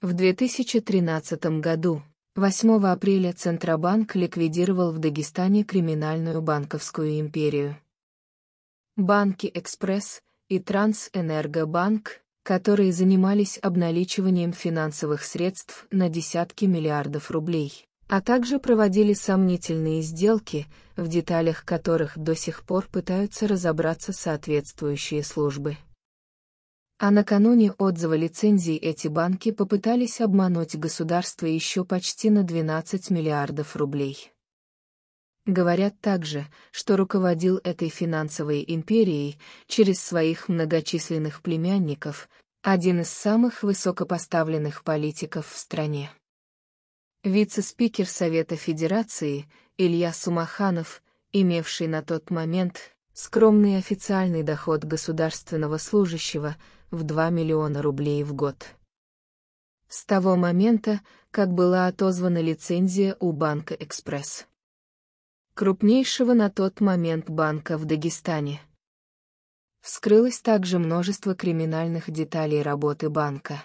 В 2013 году, 8 апреля Центробанк ликвидировал в Дагестане криминальную банковскую империю. Банки «Экспресс» и «Трансэнергобанк», которые занимались обналичиванием финансовых средств на десятки миллиардов рублей, а также проводили сомнительные сделки, в деталях которых до сих пор пытаются разобраться соответствующие службы. А накануне отзыва лицензий эти банки попытались обмануть государство еще почти на 12 миллиардов рублей. Говорят также, что руководил этой финансовой империей через своих многочисленных племянников, один из самых высокопоставленных политиков в стране. Вице-спикер Совета Федерации Илья Сумаханов, имевший на тот момент скромный официальный доход государственного служащего в 2 миллиона рублей в год. С того момента, как была отозвана лицензия у банка «Экспресс», крупнейшего на тот момент банка в Дагестане, вскрылось также множество криминальных деталей работы банка.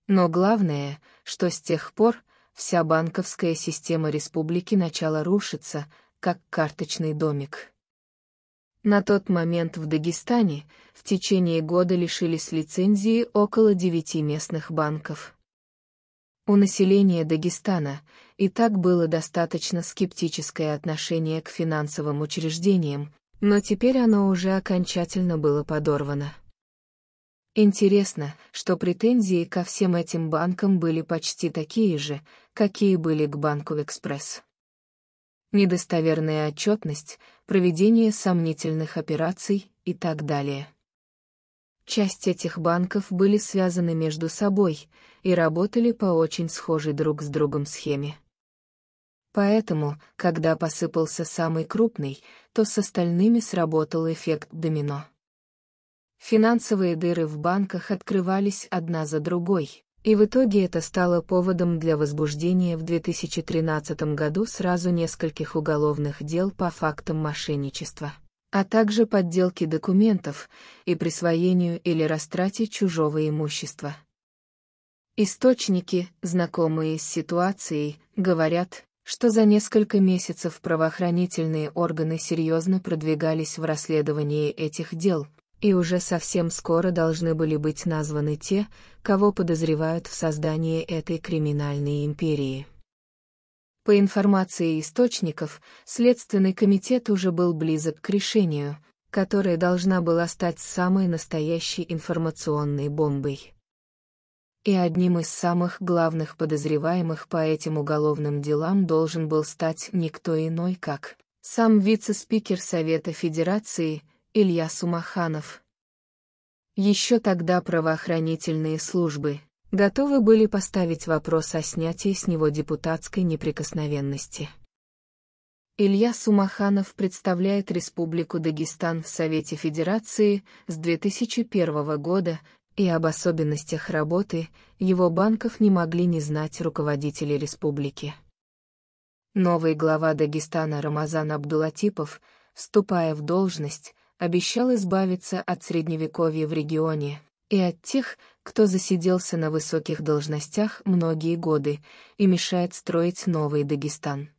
Но главное, что с тех пор вся банковская система республики начала рушиться, как карточный домик. На тот момент в Дагестане в течение года лишились лицензии около 9 местных банков. У населения Дагестана и так было достаточно скептическое отношение к финансовым учреждениям, но теперь оно уже окончательно было подорвано. Интересно, что претензии ко всем этим банкам были почти такие же, какие были к банку «Экспресс». Недостоверная отчетность, проведение сомнительных операций и так далее. Часть этих банков были связаны между собой и работали по очень схожей друг с другом схеме. Поэтому, когда посыпался самый крупный, то с остальными сработал эффект домино. Финансовые дыры в банках открывались одна за другой, и в итоге это стало поводом для возбуждения в 2013 году сразу нескольких уголовных дел по фактам мошенничества, а также подделки документов и присвоению или растрате чужого имущества. Источники, знакомые с ситуацией, говорят, что за несколько месяцев правоохранительные органы серьезно продвигались в расследовании этих дел, и уже совсем скоро должны были быть названы те, кого подозревают в создании этой криминальной империи. По информации источников, Следственный комитет уже был близок к решению, которое должна была стать самой настоящей информационной бомбой. И одним из самых главных подозреваемых по этим уголовным делам должен был стать никто иной, как сам вице-спикер Совета Федерации Илья Сумаханов. Еще тогда правоохранительные службы готовы были поставить вопрос о снятии с него депутатской неприкосновенности. Илья Сумаханов представляет Республику Дагестан в Совете Федерации с 2001 года, и об особенностях работы его банков не могли не знать руководители республики. Новый глава Дагестана Рамазан Абдулатипов, вступая в должность, обещал избавиться от средневековья в регионе и от тех, кто засиделся на высоких должностях многие годы и мешает строить новый Дагестан.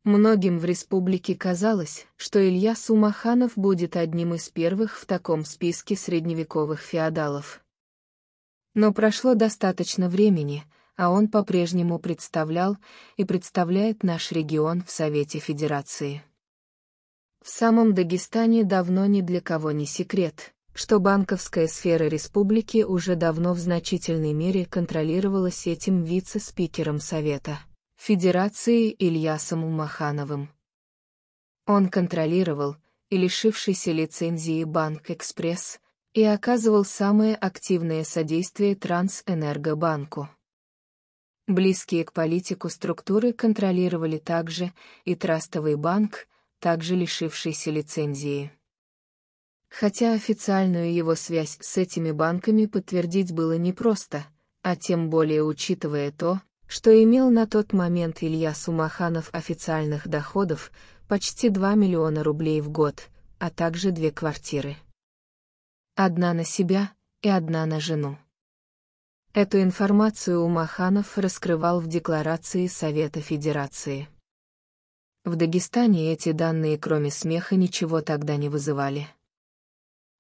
Многим в республике казалось, что Илья Сумаханов будет одним из первых в таком списке средневековых феодалов. Но прошло достаточно времени, а он по-прежнему представлял и представляет наш регион в Совете Федерации. В самом Дагестане давно ни для кого не секрет, что банковская сфера республики уже давно в значительной мере контролировалась этим вице-спикером Совета Федерации Ильясом Умахановым. Он контролировал и лишившийся лицензии банк «Экспресс» и оказывал самое активное содействие Трансэнергобанку. Близкие к политику структуры контролировали также и Трастовый банк, также лишившийся лицензии. Хотя официальную его связь с этими банками подтвердить было непросто, а тем более учитывая то, что имел на тот момент Илья Сумаханов официальных доходов почти 2 миллиона рублей в год, а также 2 квартиры. Одна на себя и одна на жену. Эту информацию Умаханов раскрывал в декларации Совета Федерации. В Дагестане эти данные, кроме смеха, ничего тогда не вызывали.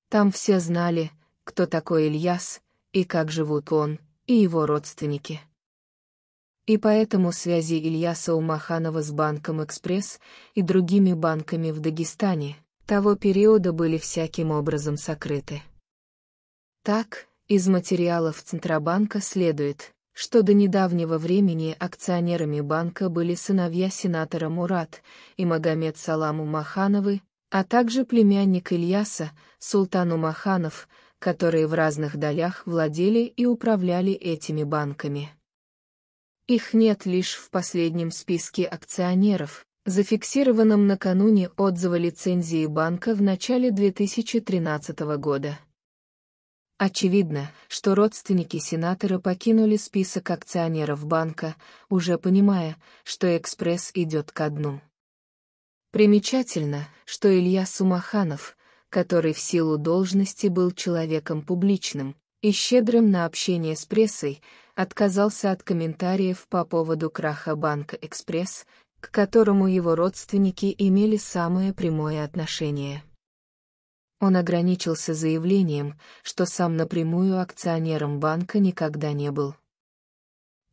Там все знали, кто такой Ильяс, и как живут он, и его родственники. И поэтому связи Ильяса Умаханова с банком «Экспресс» и другими банками в Дагестане того периода были всяким образом сокрыты. Так, из материалов Центробанка следует, что до недавнего времени акционерами банка были сыновья сенатора Мурат и Магомед Салам Умахановы, а также племянник Ильяса, Султан Умаханов, которые в разных долях владели и управляли этими банками. Их нет лишь в последнем списке акционеров, зафиксированном накануне отзыва лицензии банка в начале 2013 года. Очевидно, что родственники сенатора покинули список акционеров банка, уже понимая, что «Экспресс» идет ко дну. Примечательно, что Ильяс Умаханов, который в силу должности был человеком публичным и щедрым на общение с прессой, отказался от комментариев по поводу краха банка «Экспресс», к которому его родственники имели самое прямое отношение. Он ограничился заявлением, что сам напрямую акционером банка никогда не был.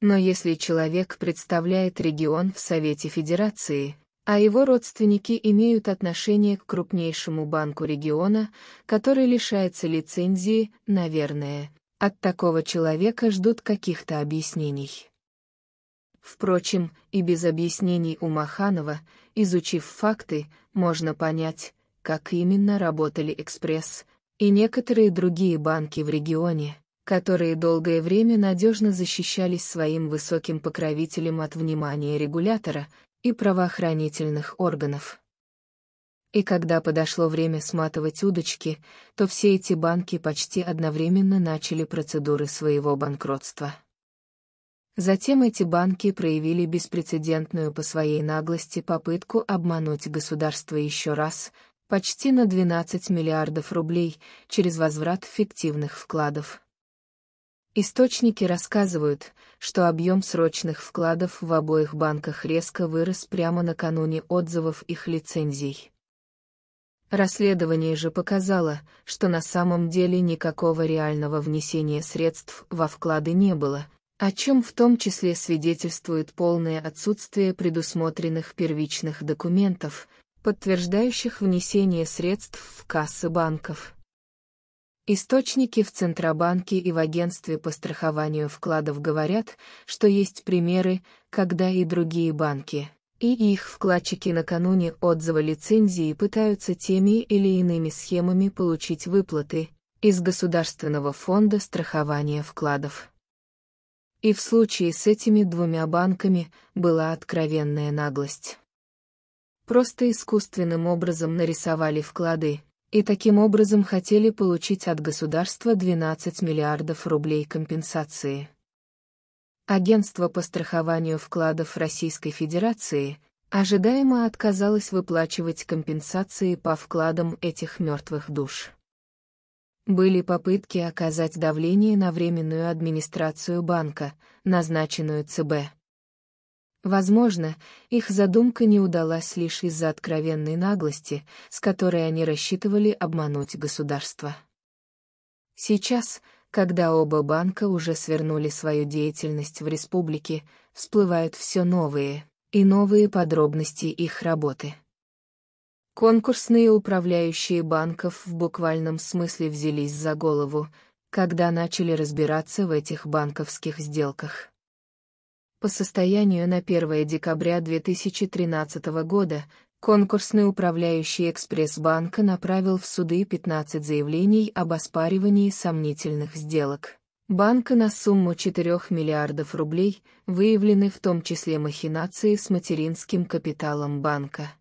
Но если человек представляет регион в Совете Федерации, а его родственники имеют отношение к крупнейшему банку региона, который лишается лицензии, наверное, от такого человека ждут каких-то объяснений. Впрочем, и без объяснений Умаханова, изучив факты, можно понять, как именно работали «Экспресс» и некоторые другие банки в регионе, которые долгое время надежно защищались своим высоким покровителем от внимания регулятора и правоохранительных органов. И когда подошло время сматывать удочки, то все эти банки почти одновременно начали процедуры своего банкротства. Затем эти банки проявили беспрецедентную по своей наглости попытку обмануть государство еще раз, почти на 12 миллиардов рублей, через возврат фиктивных вкладов. Источники рассказывают, что объем срочных вкладов в обоих банках резко вырос прямо накануне отзывов их лицензий. Расследование же показало, что на самом деле никакого реального внесения средств во вклады не было, о чем в том числе свидетельствует полное отсутствие предусмотренных первичных документов, подтверждающих внесение средств в кассы банков. Источники в Центробанке и в Агентстве по страхованию вкладов говорят, что есть примеры, когда и другие банки, и их вкладчики накануне отзыва лицензии пытаются теми или иными схемами получить выплаты из Государственного фонда страхования вкладов. И в случае с этими двумя банками была откровенная наглость. Просто искусственным образом нарисовали вклады, и таким образом хотели получить от государства 12 миллиардов рублей компенсации. Агентство по страхованию вкладов Российской Федерации ожидаемо отказалось выплачивать компенсации по вкладам этих мертвых душ. Были попытки оказать давление на Временную администрацию банка, назначенную ЦБ. Возможно, их задумка не удалась лишь из-за откровенной наглости, с которой они рассчитывали обмануть государство. Сейчас, когда оба банка уже свернули свою деятельность в республике, всплывают все новые и новые подробности их работы. Конкурсные управляющие банков в буквальном смысле взялись за голову, когда начали разбираться в этих банковских сделках. По состоянию на 1 декабря 2013 года, конкурсный управляющий «Экспресс-банка» направил в суды 15 заявлений об оспаривании сомнительных сделок банка на сумму 4 миллиардов рублей, выявлены в том числе махинации с материнским капиталом банка.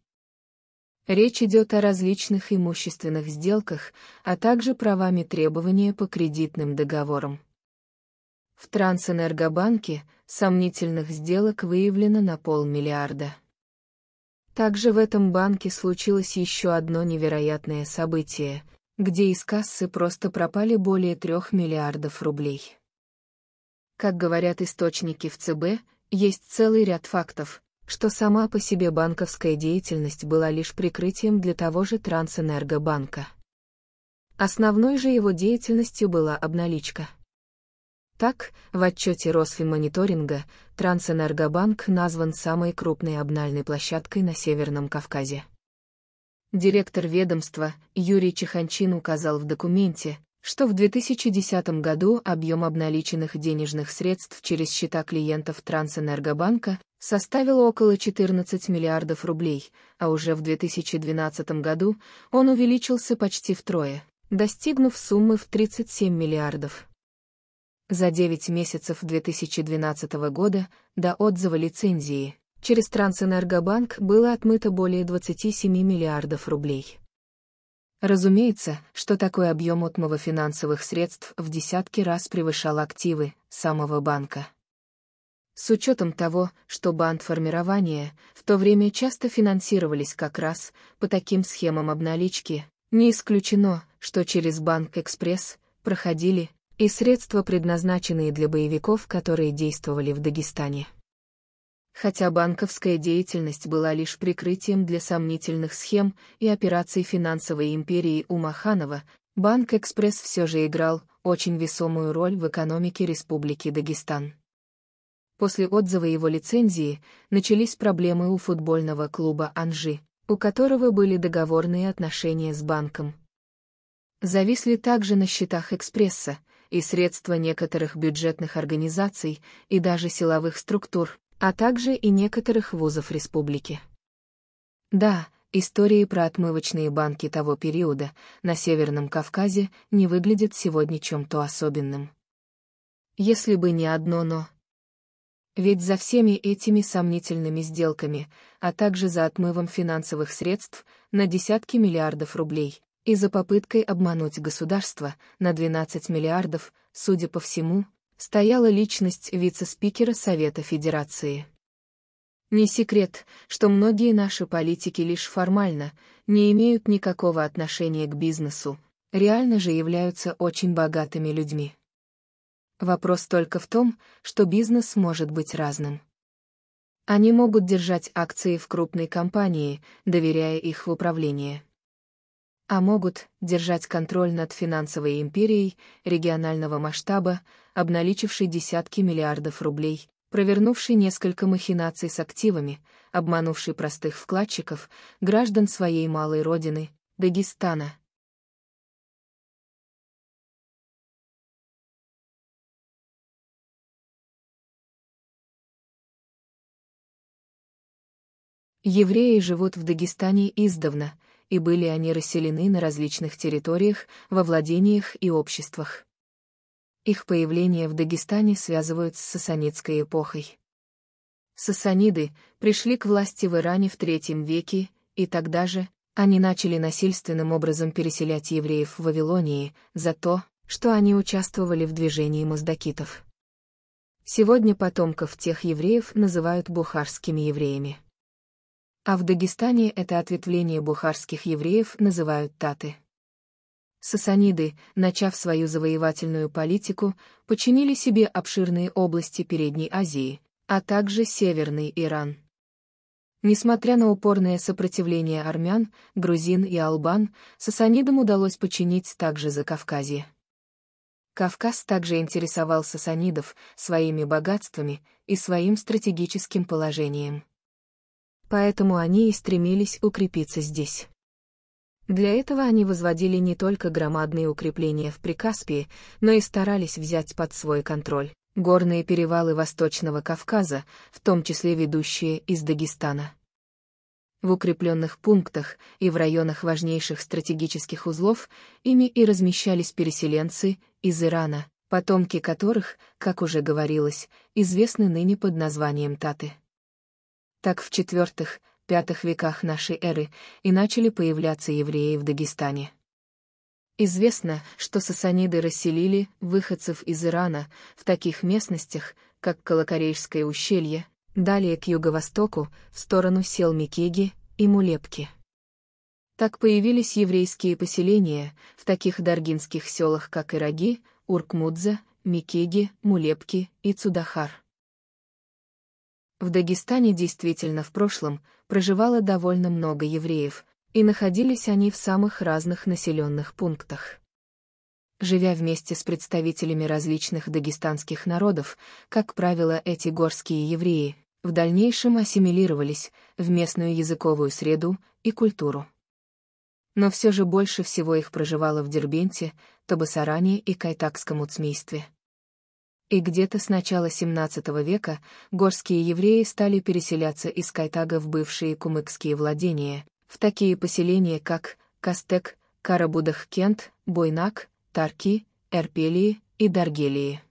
Речь идет о различных имущественных сделках, а также правами требования по кредитным договорам. В Трансэнергобанке сомнительных сделок выявлено на 500 миллиарда. Также в этом банке случилось еще одно невероятное событие, где из кассы просто пропали более 3 миллиардов рублей. Как говорят источники в ЦБ, есть целый ряд фактов, что сама по себе банковская деятельность была лишь прикрытием для того же Трансэнергобанка. Основной же его деятельностью была обналичка. Так, в отчете Росфинмониторинга, Трансэнергобанк назван самой крупной обнальной площадкой на Северном Кавказе. Директор ведомства Юрий Чеханчин указал в документе, что в 2010 году объем обналиченных денежных средств через счета клиентов Трансэнергобанка составил около 14 миллиардов рублей, а уже в 2012 году он увеличился почти втрое, достигнув суммы в 37 миллиардов. За 9 месяцев 2012 года до отзыва лицензии через Трансэнергобанк было отмыто более 27 миллиардов рублей. Разумеется, что такой объем отмыва финансовых средств в десятки раз превышал активы самого банка. С учетом того, что бандформирования в то время часто финансировались как раз по таким схемам обналички, не исключено, что через Банк Экспресс проходили и средства, предназначенные для боевиков, которые действовали в Дагестане. Хотя банковская деятельность была лишь прикрытием для сомнительных схем и операций финансовой империи Умаханова, Банк Экспресс все же играл очень весомую роль в экономике Республики Дагестан. После отзыва его лицензии начались проблемы у футбольного клуба «Анжи», у которого были договорные отношения с банком. Зависли также на счетах «Экспресса» и средства некоторых бюджетных организаций и даже силовых структур, а также и некоторых вузов республики. Да, истории про отмывочные банки того периода на Северном Кавказе не выглядят сегодня чем-то особенным. Если бы не одно «но». Ведь за всеми этими сомнительными сделками, а также за отмывом финансовых средств на десятки миллиардов рублей и за попыткой обмануть государство на 12 миллиардов, судя по всему, стояла личность вице-спикера Совета Федерации. Не секрет, что многие наши политики лишь формально не имеют никакого отношения к бизнесу, реально же являются очень богатыми людьми. Вопрос только в том, что бизнес может быть разным. Они могут держать акции в крупной компании, доверяя их в управление. А могут держать контроль над финансовой империей регионального масштаба, обналичившей десятки миллиардов рублей, провернувшей несколько махинаций с активами, обманувшей простых вкладчиков, граждан своей малой родины, Дагестана. Евреи живут в Дагестане издавна, и были они расселены на различных территориях, во владениях и обществах. Их появление в Дагестане связывают с сасанидской эпохой. Сасаниды пришли к власти в Иране в III веке, и тогда же они начали насильственным образом переселять евреев в Вавилонии за то, что они участвовали в движении маздакитов. Сегодня потомков тех евреев называют бухарскими евреями. А в Дагестане это ответвление бухарских евреев называют таты. Сасаниды, начав свою завоевательную политику, подчинили себе обширные области Передней Азии, а также Северный Иран. Несмотря на упорное сопротивление армян, грузин и албан, сасанидам удалось подчинить также Закавказье. Кавказ также интересовал сасанидов своими богатствами и своим стратегическим положением. Поэтому они и стремились укрепиться здесь. Для этого они возводили не только громадные укрепления в Прикаспии, но и старались взять под свой контроль горные перевалы Восточного Кавказа, в том числе ведущие из Дагестана. В укрепленных пунктах и в районах важнейших стратегических узлов ими и размещались переселенцы из Ирана, потомки которых, как уже говорилось, известны ныне под названием таты. Так в IV-V веках нашей эры и начали появляться евреи в Дагестане. Известно, что сасаниды расселили выходцев из Ирана в таких местностях, как Калакарейское ущелье, далее к юго-востоку, в сторону сел Микеги и Мулепки. Так появились еврейские поселения в таких даргинских селах, как Ираги, Уркмудза, Микеги, Мулепки и Цудахар. В Дагестане действительно в прошлом проживало довольно много евреев, и находились они в самых разных населенных пунктах. Живя вместе с представителями различных дагестанских народов, как правило, эти горские евреи в дальнейшем ассимилировались в местную языковую среду и культуру. Но все же больше всего их проживало в Дербенте, Табасаране и Кайтакском уцмействе. И где-то с начала XVII века горские евреи стали переселяться из Кайтага в бывшие кумыкские владения, в такие поселения, как Кастек, Карабудах-Кент, Бойнак, Тарки, Эрпелии и Даргелии.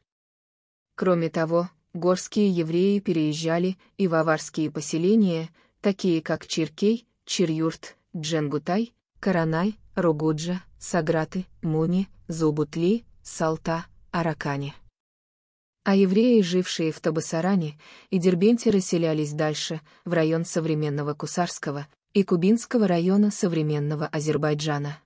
Кроме того, горские евреи переезжали и в аварские поселения, такие как Чиркей, Чирюрт, Дженгутай, Каранай, Ругуджа, Саграты, Муни, Зубутли, Салта, Аракани. А евреи, жившие в Табасаране и Дербенте, расселялись дальше, в район современного Кусарского и Кубинского района современного Азербайджана.